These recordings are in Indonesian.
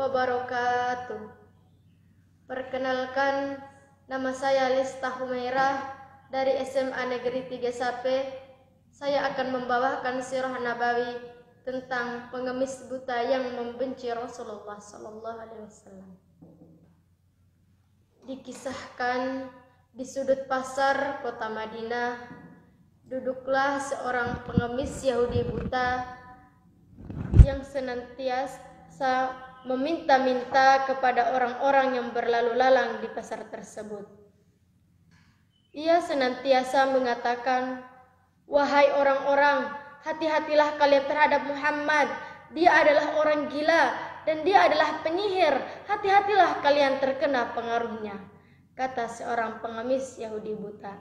wabarakatuh. Perkenalkan, nama saya Lista Humairah dari SMA Negeri 3 Sape. Saya akan membawakan sirah nabawi tentang pengemis buta yang membenci Rasulullah SAW. Dikisahkan di sudut pasar kota Madinah, duduklah seorang pengemis Yahudi buta yang senantiasa meminta-minta kepada orang-orang yang berlalu lalang di pasar tersebut. Ia senantiasa mengatakan, "Wahai orang-orang, hati-hatilah kalian terhadap Muhammad. Dia adalah orang gila dan dia adalah penyihir. Hati-hatilah kalian terkena pengaruhnya," kata seorang pengemis Yahudi buta.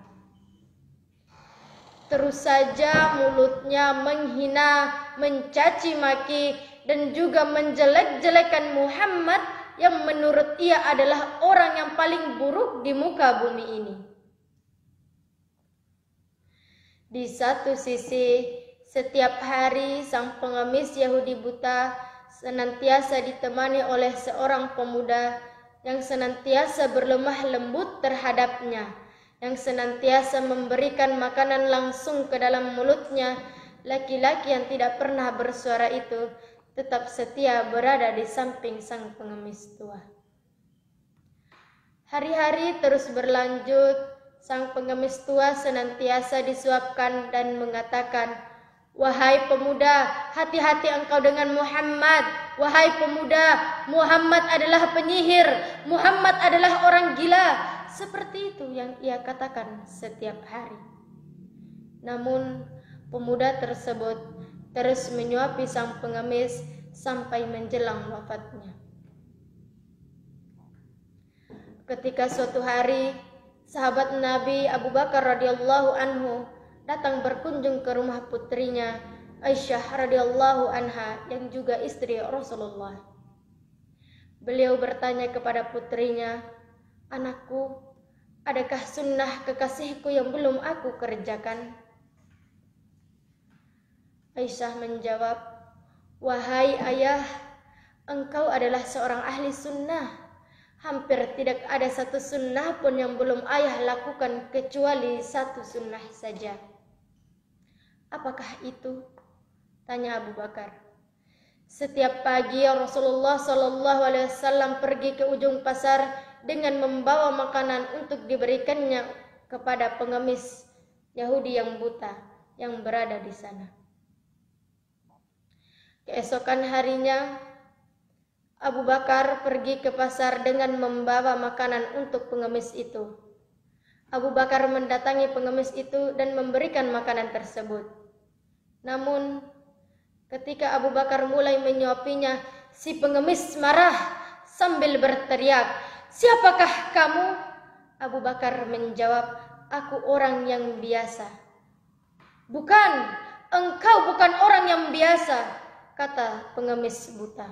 Terus saja mulutnya menghina, mencaci maki, dan juga menjelek-jelekan Muhammad yang menurut ia adalah orang yang paling buruk di muka bumi ini. Di satu sisi, setiap hari sang pengemis Yahudi buta senantiasa ditemani oleh seorang pemuda yang senantiasa berlemah lembut terhadapnya, yang senantiasa memberikan makanan langsung ke dalam mulutnya. Laki-laki yang tidak pernah bersuara itu tetap setia berada di samping sang pengemis tua. Hari-hari terus berlanjut. Sang pengemis tua senantiasa disuapkan dan mengatakan, "Wahai pemuda, hati-hati engkau dengan Muhammad. Wahai pemuda, Muhammad adalah penyihir. Muhammad adalah orang gila." Seperti itu yang ia katakan setiap hari. Namun pemuda tersebut terus menyuapi sang pengemis sampai menjelang wafatnya. Ketika suatu hari sahabat Nabi Abu Bakar radhiyallahu anhu datang berkunjung ke rumah putrinya Aisyah radhiyallahu anha yang juga istri Rasulullah. Beliau bertanya kepada putrinya, "Anakku, adakah sunnah kekasihku yang belum aku kerjakan?" Aisyah menjawab, "Wahai ayah, engkau adalah seorang ahli sunnah. Hampir tidak ada satu sunnah pun yang belum ayah lakukan kecuali satu sunnah saja." "Apakah itu?" tanya Abu Bakar. "Setiap pagi Rasulullah SAW pergi ke ujung pasar dengan membawa makanan untuk diberikannya kepada pengemis Yahudi yang buta yang berada di sana." Keesokan harinya, Abu Bakar pergi ke pasar dengan membawa makanan untuk pengemis itu. Abu Bakar mendatangi pengemis itu dan memberikan makanan tersebut. Namun, ketika Abu Bakar mulai menyuapinya, si pengemis marah sambil berteriak, "Siapakah kamu?" Abu Bakar menjawab, "Aku orang yang biasa." "Bukan, engkau bukan orang yang biasa," kata pengemis buta.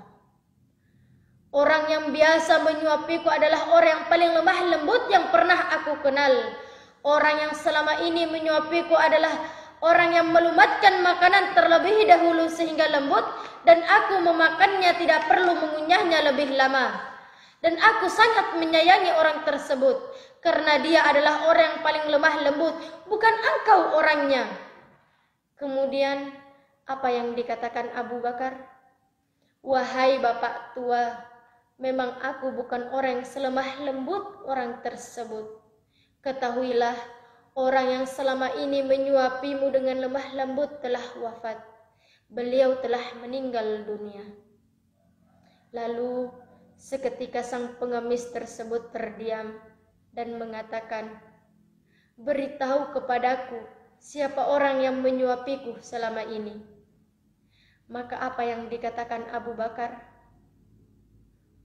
"Orang yang biasa menyuapiku adalah orang yang paling lemah lembut yang pernah aku kenal. Orang yang selama ini menyuapiku adalah orang yang melumatkan makanan terlebih dahulu sehingga lembut, dan aku memakannya tidak perlu mengunyahnya lebih lama. Dan aku sangat menyayangi orang tersebut, karena dia adalah orang yang paling lemah lembut, bukan engkau orangnya." Kemudian apa yang dikatakan Abu Bakar? "Wahai bapak tua, memang aku bukan orang yang selemah lembut orang tersebut. Ketahuilah, orang yang selama ini menyuapimu dengan lemah lembut telah wafat. Beliau telah meninggal dunia." Lalu seketika sang pengemis tersebut terdiam dan mengatakan, "Beritahu kepadaku siapa orang yang menyuapiku selama ini." Maka apa yang dikatakan Abu Bakar?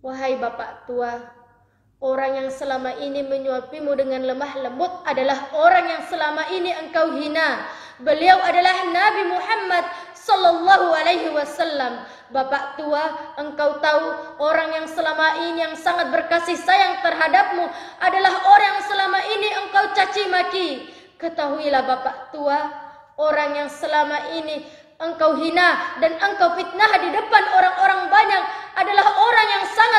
"Wahai bapak tua, orang yang selama ini menyuapimu dengan lemah lembut adalah orang yang selama ini engkau hina. Beliau adalah Nabi Muhammad sallallahu alaihi wasallam. Bapak tua, engkau tahu orang yang selama ini yang sangat berkasih sayang terhadapmu adalah orang yang selama ini engkau caci maki. Ketahuilah bapak tua, orang yang selama ini engkau hina dan engkau fitnah di depan orang-orang banyak adalah orang yang sangat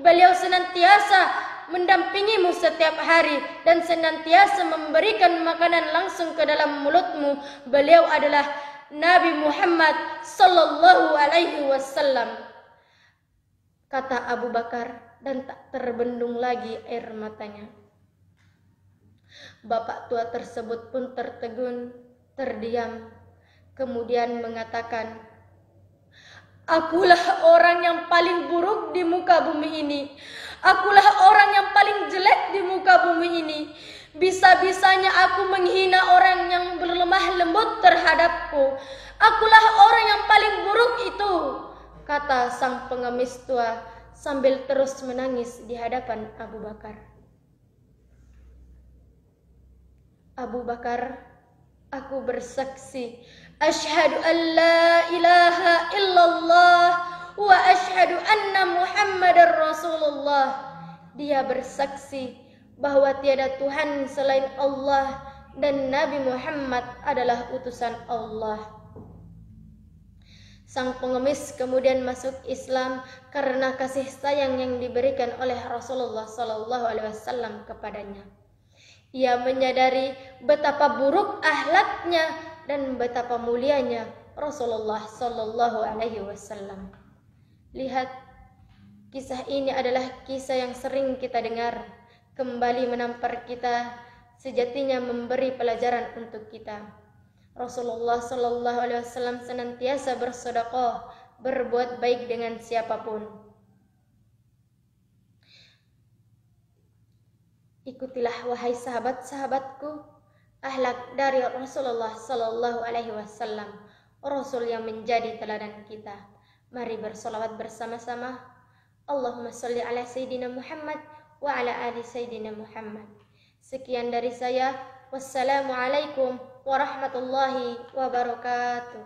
beliau senantiasa mendampingimu setiap hari dan senantiasa memberikan makanan langsung ke dalam mulutmu. Beliau adalah Nabi Muhammad sallallahu alaihi wasallam, kata Abu Bakar, dan tak terbendung lagi air matanya. Bapak tua tersebut pun tertegun, terdiam, kemudian mengatakan, "Akulah orang yang paling buruk di muka bumi ini. Akulah orang yang paling jelek di muka bumi ini. Bisa-bisanya aku menghina orang yang berlemah lembut terhadapku. Akulah orang yang paling buruk itu," kata sang pengemis tua sambil terus menangis di hadapan Abu Bakar. Abu Bakar, "Aku bersaksi, asyhadu an la ilaha illallah wa asyhadu anna Muhammadar Rasulullah." Dia bersaksi bahwa tiada Tuhan selain Allah dan Nabi Muhammad adalah utusan Allah. Sang pengemis kemudian masuk Islam karena kasih sayang yang diberikan oleh Rasulullah sallallahu alaihi wasallam kepadanya. Ia menyadari betapa buruk akhlaknya dan betapa mulianya Rasulullah sallallahu alaihi wasallam. Lihat, kisah ini adalah kisah yang sering kita dengar, kembali menampar kita, sejatinya memberi pelajaran untuk kita. Rasulullah sallallahu alaihi wasallam senantiasa bersedekah, berbuat baik dengan siapapun. Ikutilah wahai sahabat-sahabatku akhlak dari Rasulullah sallallahu alaihi wasallam, Rasul yang menjadi teladan kita. Mari bersolawat bersama-sama. Allahumma sholli ala Sayyidina Muhammad wa ala ali Sayyidina Muhammad. Sekian dari saya. Wassalamualaikum warahmatullahi wabarakatuh.